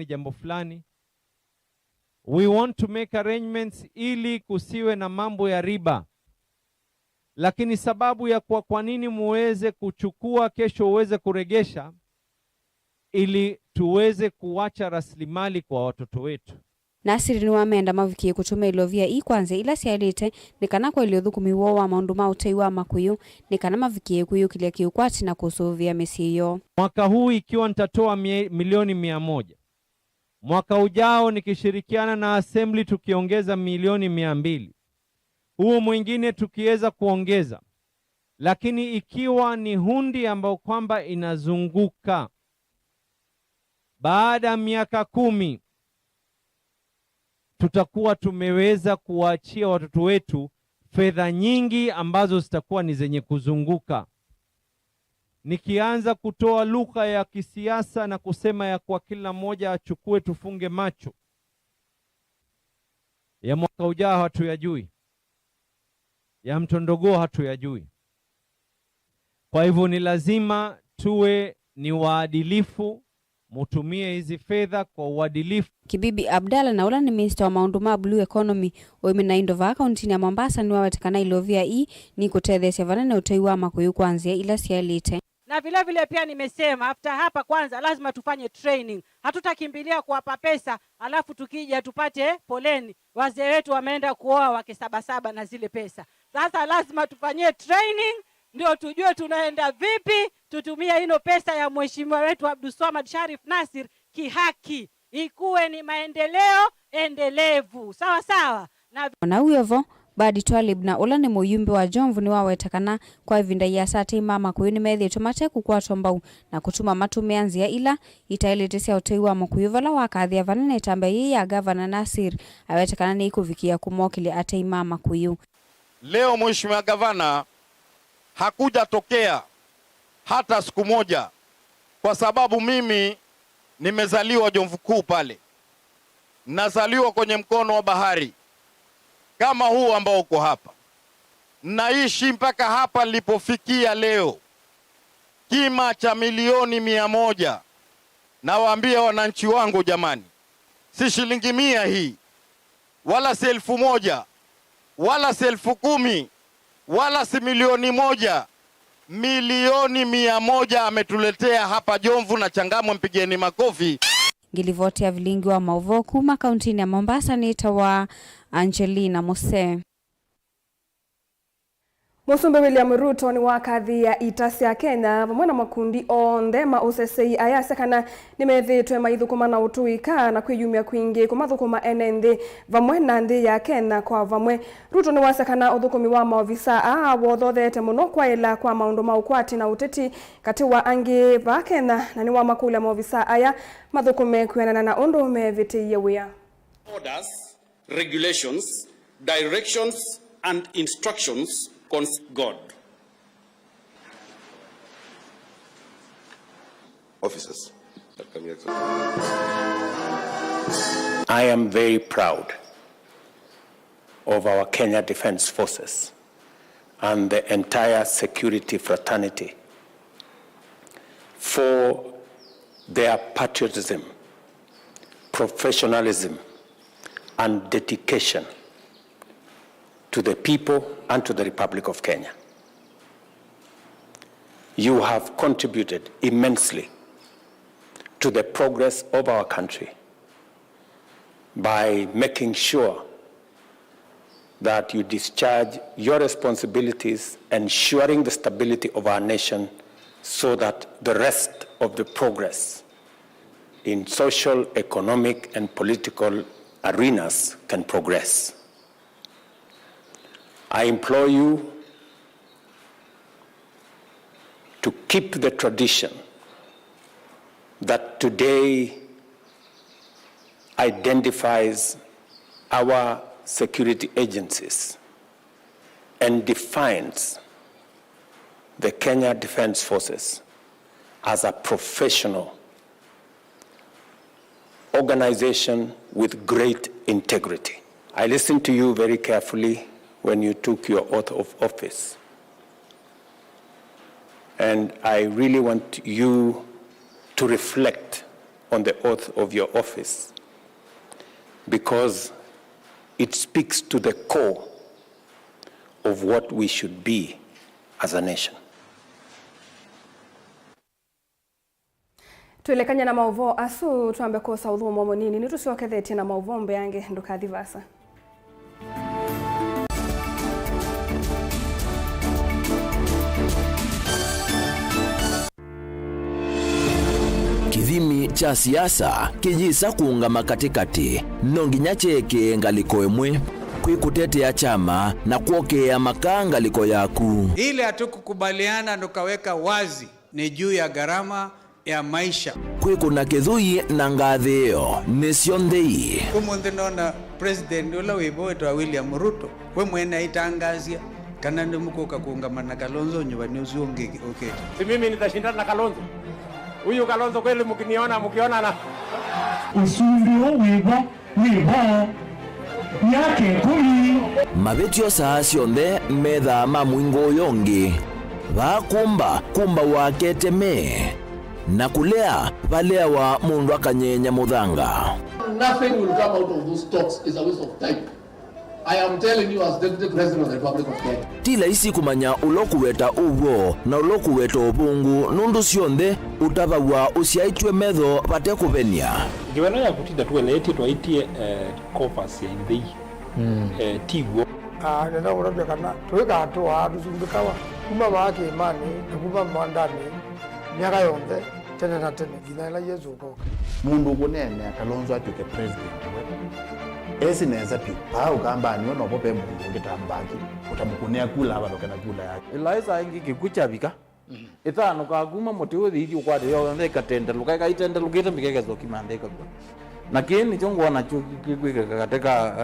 jambo fulani, we want to make arrangements ili kusiwe na mambo ya riba. Lakini sababu ya kwa nini muweze kuchukua kesho uweze kuregesha, ili tuweze kuacha rasilimali kwa watoto wetu. Nasiri ni wamenda mavikie kutumia ilovia kwanza ila sialite ni kana kwa iliothukumiwa wa maundu ma utei wa makuyu ni kana mavikie kuyu kilia kiukwati na kusuvia misiyo. Mwaka huu ikiwa nitatoa milioni 100. Mwaka ujao nikishirikiana na assembly tukiongeza milioni 200. Huo mwingine tukiweza kuongeza. Lakini ikiwa ni hundi ambao kwamba inazunguka baada ya miaka 10 tutakuwa tumeweza kuwaachia watoto wetu fedha nyingi ambazo zitakuwa ni zenye kuzunguka. Nikianza kutoa lugha ya kisiasa na kusema ya kwa kila mmoja achukue tufunge macho, ya mwaka ujao hatuyajui, ya mtondogoo hatuyajui. Kwa hivyo ni lazima tuwe ni waadilifu, mutumie hizi fedha kwa uadilifu. Kibibi Abdalla na ula ni minister wa maundu ma blue economy oimena indova kaunti ya Mombasa ni wawetekana ilovia ni kutethesia vanene utei wa makuyu kwanzia ila sialite. Na vile vile pia nimesema after hapa kwanza lazima tufanye training. Hatutakimbilia kuwapa pesa alafu tukija tupate poleni wazee wetu wameenda kuoa wake 7 na zile pesa. Sasa lazima tufanyie training ndio tujue tunaenda vipi tutumia hino pesa ya mheshimiwa wetu Abdulswamad Sharif Nasir kihaki. Ikuwe ni maendeleo endelevu. Sawa sawa. Na huyovo Badi Twalib na ula ni muyumbe wa Jomvu ni wawetakana kwa ivinda ya sati mama kuyu ni methi tumate kukua tombau na kutuma matumeanzia ila itaeletesia utei wa makuyu vala wakathia vanene itambe ya gavana Nasir awetakana ni ikuvikia kumokili atei mama kuyu. Leo mheshimiwa gavana hakuja tokea hata siku moja kwa sababu mimi nimezaliwa Jomvu Kuu pale. Nazaliwa kwenye mkono wa bahari kama huu ambao uko hapa. Naishi mpaka hapa nilipofikia leo. Kima cha milioni 100. Nawaambia wananchi wangu jamani, si shilingi 100 hii, wala si 1000, wala si 10,000, wala si milioni 1. Milioni 100 ametuletea hapa Jomvu na Changamwe, mpigeni makofi. Ngilivoti ya Vilingi wa Mauvoo kuma kauntini ya Mombasa ni itawa Angelina Mose. Musumbe William Ruto ni wakathi ya itasi ya Kenya vamwe na makundi onthe ma usesei ayasekana nimethitwe maithukuma na utuika na kwiyumia kwingi kumathukuma enenthi vamwe na nthi ya Kenya kwa vamwe. Ruto ni wasekana uthukumi wa maofisa wothothete muno kwa ila kwa maundu ma ukwati na uteti kati wa angi va Kenya na ni wa makula maofisa aya mathukume kwenana na undu mevitiye wia. Orders, regulations, directions and instructions God. Officers. I am very proud of our Kenya Defence Forces and the entire security fraternity for their patriotism, professionalism, and dedication to the people and to the Republic of Kenya. You have contributed immensely to the progress of our country by making sure that you discharge your responsibilities, ensuring the stability of our nation so that the rest of the progress in social, economic, and political arenas can progress. I implore you to keep the tradition that today identifies our security agencies and defines the Kenya Defence Forces as a professional organization with great integrity. I listened to you very carefully when you took your oath of office. And I really want you to reflect on the oath of your office because it speaks to the core of what we should be as a nation. Tuelekanya na Mauvoo asu tuambe kosa udhumo monini nitusiokethetie na Mauvoo mbeange ndukathivasa. Kithimi cha siasa kijisa kuungama katikati nonginya cheke ngaliko emwe kwikutetea chama na kuokea makanga liko yaku. Ile hatukukubaliana ndokaweka wazi ni juu ya gharama ya maisha. Kwikuna kithui na ngathio nisio nthei. Umuthi nona president ula wibo wetwa William Ruto we mwene itangazia kana ndimukuka kuungama na Kalonzo nyumbani usiongeke. Okay. Si mimi nitashindana na Kalonzo. Huyu Kalonzo kweli mkiona na usundio wibo yake kumi. Mabetio saa sionthe metha mamwingo yongi kumba wakete me na kulea balea wa mundu akanyenya muthanga. Nothing will come out of those talks is a waste of time. I am telling you as Deputy President of the Republic of Kenya. Tila isi kumanya ulokuweta uwo na ulokuweta ubungu nundu sionthe utabawa usiaitwe metho bate kubenia. Giwena ya kutinda tuweleti tuwaitie kofasi ya indhei tigwo. Nena urabia kana tuweka hatua tusumbikawa kuma wake imani kuma mwandani miaka yonthe tene na tene gina ila Yesu ukoka. Mundu kunene Kalonzo atuke president esi neza pi pao kamba niwe no pope mundu ngitambaki utamukunea kula aba lokana kula yake ilaisa ingi kikucha bika itano kaguma moti uthi ukwade yo ndeka tenda lukaika itenda lukita mikegezo kimandeka kwa nakini chongo na chukwika katika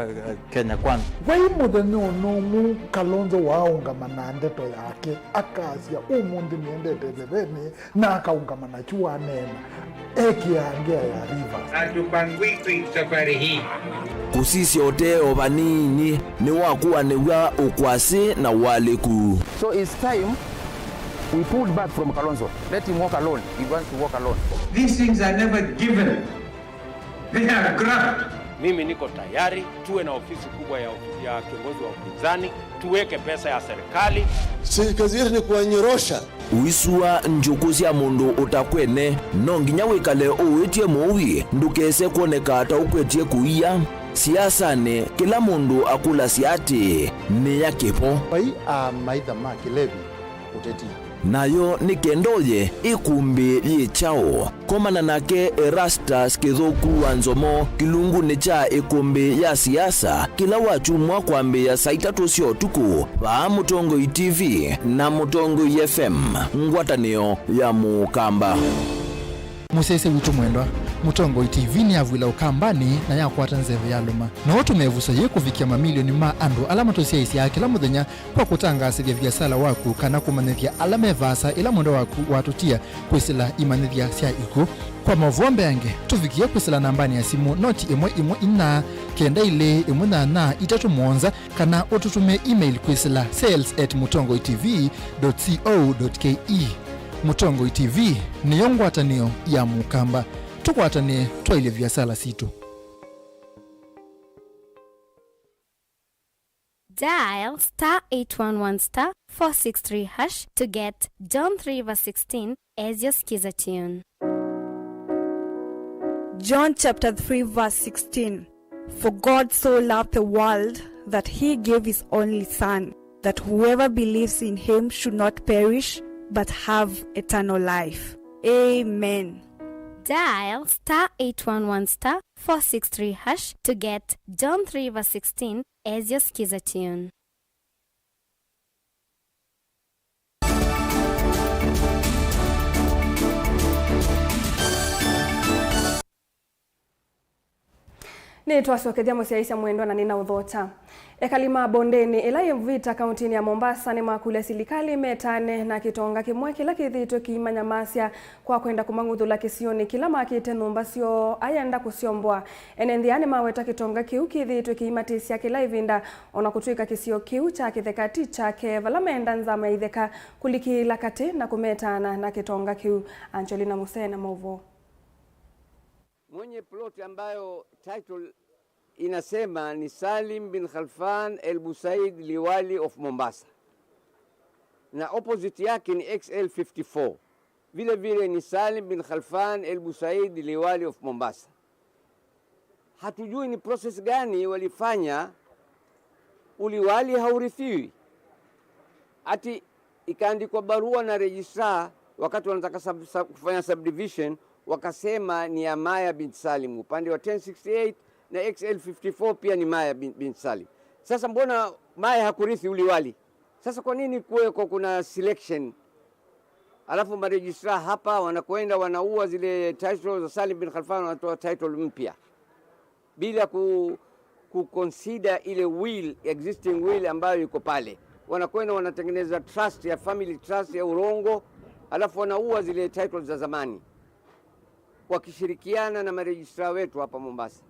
Kenya kwanza wai muthenya no Kalonzo waungama na ndeto yake akasia umundi niendete thebeni na akaungama na chua nena ekiangea ya Rivers atupangwiki safari hii kusisi oteo banini ni wakuwa niwa ukwasi na waliku. So it's time we pull back from Kalonzo. Let him walk alone. He wants to walk alone. These things are never given. They are grabbed. Mimi niko tayari tuwe na ofisi kubwa ya kiongozi wa upinzani, tuweke pesa ya serikali. Si kazi yetu ni kuwanyorosha. Uisua njukusi ya mundu utakwene nonginya wikale uwitie muwi ndukese kuoneka ata ukwetie kuia. Siasane kila mundu akula siati ni yakipo. Pai maitha makilevi uteti. Nayo ni kendoye ikumbi yichao komana nake Erastus kithuku wanzomo kilungu ni cha ikumbi ya siasa kila wachumwa kwambia saa 3 cio tuku ba Mutongoi TV na Mutongoi FM ngwatanio ya mukamba. Musese witu mwendwa Mutongoi TV ni avwila ukambani na yakwata nzeve ya luma no tumevusa ye kufikia mamilioni ma andu alama tosia isi ya kila muthenya kwa kutangasithia biasala waku kana kumanithia alama vasa ila mundo waku watutia kwisila imanithia sia iku kwa Mauvoo mbeange tufikia kwisila nambani ya simu noti imwe ina kenda ile imwe na itatu monza kana ututume email kwisila sales@mutongoitv.co.ke. Mutongoi TV ni yongwatanio ya mukamba tukwatane twaile biasala situ. Dial *811*463# to get John 3:16 as your skiza tune. John chapter 3 verse 16. For God so loved the world that he gave his only son, that whoever believes in him should not perish but have eternal life. Amen. Dial *811*463# to get John 3:16 as your skiza tune. Ni twasokethia musiaisha mwendo na nina uthota. Ekalima bondeni ila yevita kauntini ya Mombasa ni makule silikali metane na kitonga kimwe kila kithitwe kiimanya masya kwa kwenda kumanguthula kisioni kila makite numba sio ayenda kusiombwa. Enendiani maweta kitonga kiu kithitwe kiimatisia kila ivinda ona kutwika kisio kiu cha kithekati chake vala menda nzama itheka kulikila kati na kumetana na kitonga kiu. Angelina Musena Mauvoo. Mwenye ploti ambayo title inasema ni Salim bin Khalfan El Busaid Liwali of Mombasa, na opposite yake ni XL54. vile vile ni Salim bin Khalfan al-Busaid liwali of Mombasa. Hatujui ni process gani walifanya, uliwali haurithiwi. Ati ikaandikwa barua na registrar wakati wanataka kufanya subdivision, wakasema ni ya Maya bin Salim upande wa 1068 na XL54 pia ni Maya bin Salim. Sasa mbona Maya hakurithi uliwali? Sasa kwa nini kuweko kuna selection? Alafu maregistrar hapa wanakwenda wanaua zile title za Salim bin Khalfan, wanatoa title mpya bila consider ile will, existing will ambayo iko pale. Wanakwenda wanatengeneza trust ya family trust ya urongo, alafu wanaua zile titles za zamani wakishirikiana na maregistrar wetu hapa Mombasa.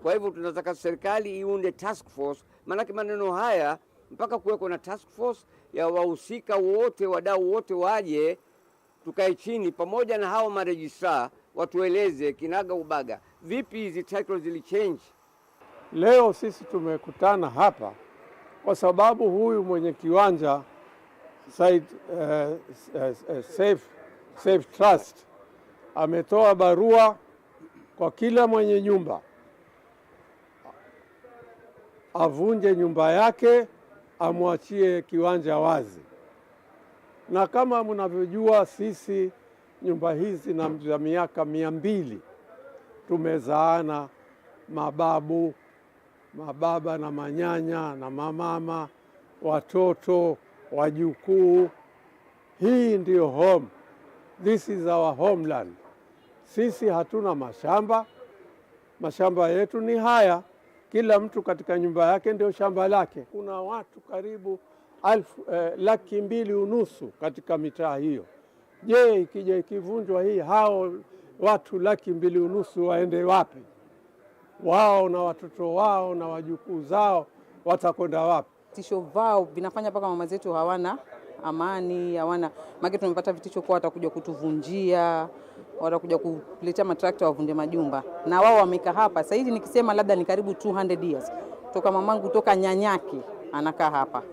Kwa hivyo tunataka serikali iunde task force, maana maneno haya mpaka kuweko na task force ya wahusika wote, wadau wote waje tukae chini pamoja na hao maregistrar watueleze kinaga ubaga vipi hizi titles zili change. Leo sisi tumekutana hapa kwa sababu huyu mwenye kiwanja Safe Trust ametoa barua kwa kila mwenye nyumba avunje nyumba yake, amwachie kiwanja wazi. Na kama mnavyojua, sisi nyumba hizi na za miaka 200 tumezaana, mababa na manyanya na mamama, watoto, wajukuu. Hii ndio home. This is our homeland. Sisi hatuna mashamba. Mashamba yetu ni haya. Kila mtu katika nyumba yake ndio shamba lake. Kuna watu karibu 250,000 katika mitaa hiyo. Je, ikija ikivunjwa hii, hao watu 250,000 waende wapi? Wao na watoto wao na wajukuu zao watakwenda wapi? Vitisho vao vinafanya mpaka mama zetu hawana amani, hawana maana. Tumepata vitisho kwa watakuja kutuvunjia, watakuja kuletea matrakta wavunje majumba, na wao wamekaa hapa. Sasa hivi nikisema labda ni karibu 200 years toka mamangu, toka nyanyake anakaa hapa,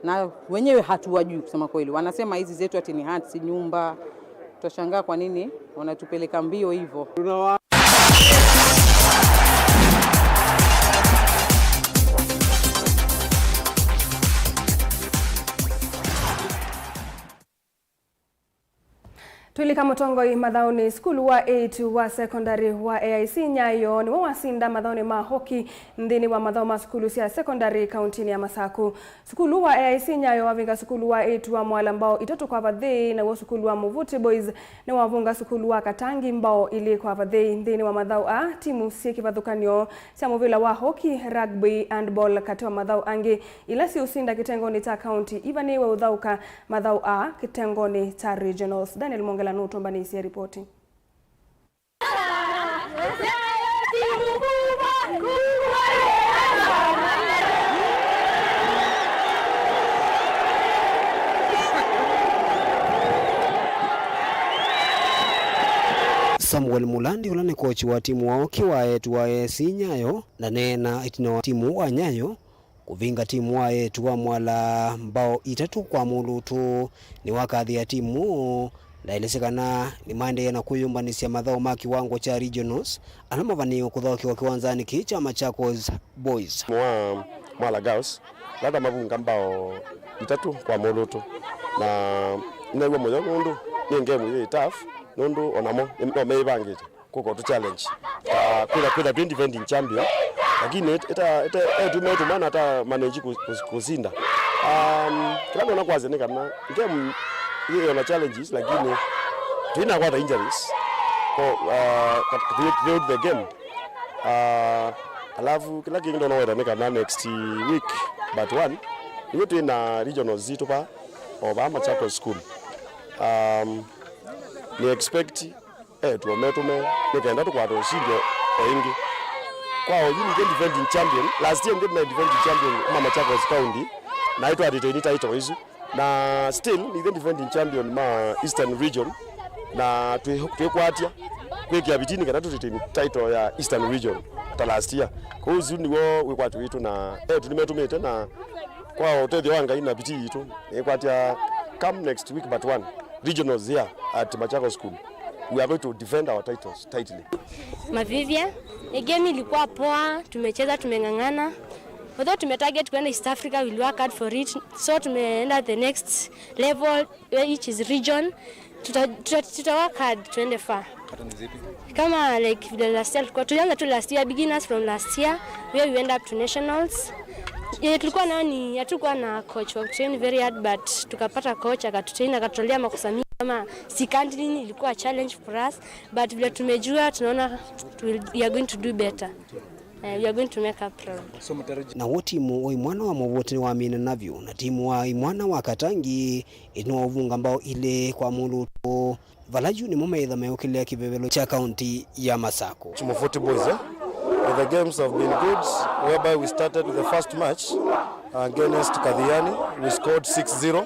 na wenyewe hatuwajui kusema kweli. Wanasema hizi zetu ati ni hati nyumba. Tutashangaa kwa nini wanatupeleka mbio hivyo. Tulika mutongoi mathaoni skulu wa 8 wa secondary wa AIC Nyayo ni wasinda mathaoni ma hoki ndini wa mathoma skulu cia secondary countini ya Masaku. Skulu wa AIC Nyayo wavinga skulu wa 8 wa Mwala mbao itatu kwa vathei, na wa skulu wa Muvuti Boys ni wavunga skulu wa Katangi mbao ili kwa vathei. Ndini wa mathau a timu cia kivathukanio cia muvila wa hoki, rugby and ball kati wa mathau angi ila si usinda kitengoni ta county ivani we uthauka mathau a kitengoni ta regionals. Daniel Mongela nutombanisi ya ripoti. Samuel Mulandi ulane kochi wa timu wa hoki wa etu wa AIC Nyayo na nena itina wa timu wa Nyayo kuvinga timu wa etu wa Mwala mbao itatu kwa mulutu ni wakadhi ya timu na ilisekana ni mande na kuyumbanisia mathao ma kiwango cha regionals anamavanio kuthokiwa kiwanzani kicha Machakos Boys Mwala Girls lada mavunga mbao itatu kwa mulutu na newe moyo nundu ni ngemu ye tough nundu onamo omebangite kuko to challenge kuna defending champion lakini tumetu maana hata manage kuzinda kila mwana kwaze ni kana ngemu hiyo na challenges lakini tuina kwa injuries throughout the game alafu kila kingi ndo nawe kana next week but one hiyo tuina regional zito pa oba Machakos school ni expect tuometume nikaenda tukwa to shindio wengi kwa hiyo ni defending champion last year ndio defending champion kama Machakos county na ito retain title hizo na still ni defending champion ma Eastern region na tuekwatia kwekia bitini kana retain title ya Eastern region hata last year kwa hiyo ni wo kwatu wetu na tulimetumete na kwa hotel wanga ina biti itu ekwatia come next week but one regionals here at Machakos School, we are going to defend our titles tightly. Mavivia, game ilikuwa poa, tumecheza tumengangana. Although tumetarget kwenda East Africa, we'll work hard for it. So tumeenda the next level, where each is region. Tuta work hard tuende far. Kama like the last year, tulianza tu last year, beginners from last year, where we went up to nationals. Tulikuwa nani, hatukuwa na coach, we trained very hard, but tukapata coach akatutrain akatolea makosa mingi kama secondly ilikuwa challenge for us, but vile tumejua tunaona we are going to do better. We are going to make up proud. Na timu wa imwana wa Mauvoo wa mina navyo na timu wa imwana wa Katangi inovunga mbao ile kwa muluto valaju ni mumeitha meukilea kivevelo cha kaunti ya Masako. Mauvoo boys, the games have been good, whereby we started with the first match against Kadhiani. We scored 6-0,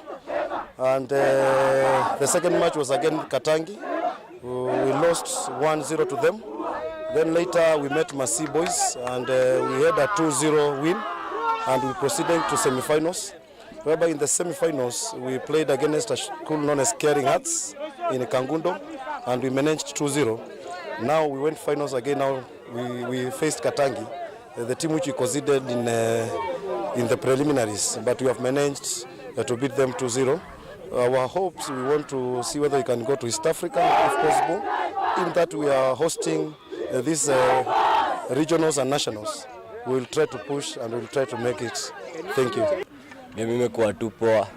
and the second match was against Katangi. We lost 1-0 to them. Then later we met Masi boys, and we had a 2-0 win, and we proceeded to semi-finals, whereby in the semi-finals we played against a school known as Caring Hearts in Kangundo, and we managed 2-0. Now we went finals again. Now we faced Katangi, the team which we considered in the preliminaries, but we have managed to beat them 2-0. Our hopes, we want to see whether we can go to East Africa if possible. In that we are hosting these regionals and nationals. We will try to push and we will try to make it. Thank you. Game imekuwa tu poa.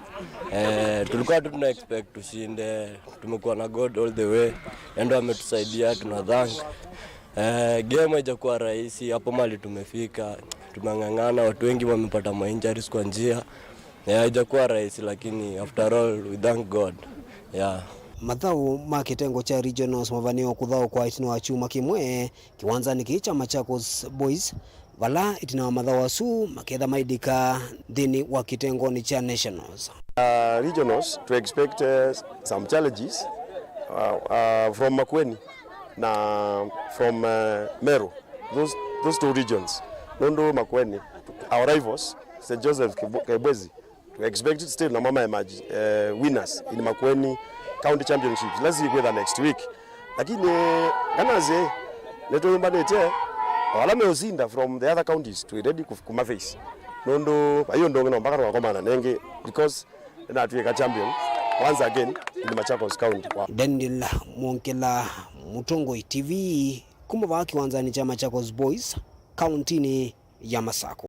Tulikuwa tuna expect tushinde. Tumekuwa na God all the way. Ndio ametusaidia, tunathank. Game haijakuwa rahisi, hapo mali tumefika. Tumengangana, watu wengi wamepata injuries kwa njia. Haijakuwa rahisi, lakini after all we thank God. Yeah. Mathau ma kitengo cha regionals mavanio kuthao kwa itino wa chuma kimwe kiwanzani kicha Machakos Boys vala itina wa mathau asu maketha maidika dhini wa kitengo ni cha nationals. Regionals to expect some challenges from Makueni na from Meru, those two regions. Nondo Makueni, our rivals St. Joseph Kebwezi, to expect still na mama emerge winners in Makueni County Championships. Let's see whether next week. Lakini kanaze leto mbadete wala meozinda from the other counties to ready kuma face. Nondo ayo ndo ngena mpaka wakoma na nenge because na tuweka champion once again in Machakos County. Daniel Monkela, Mutongoi TV, kumaba kiwanzani cha Machakos Boys, county ni ya Masako.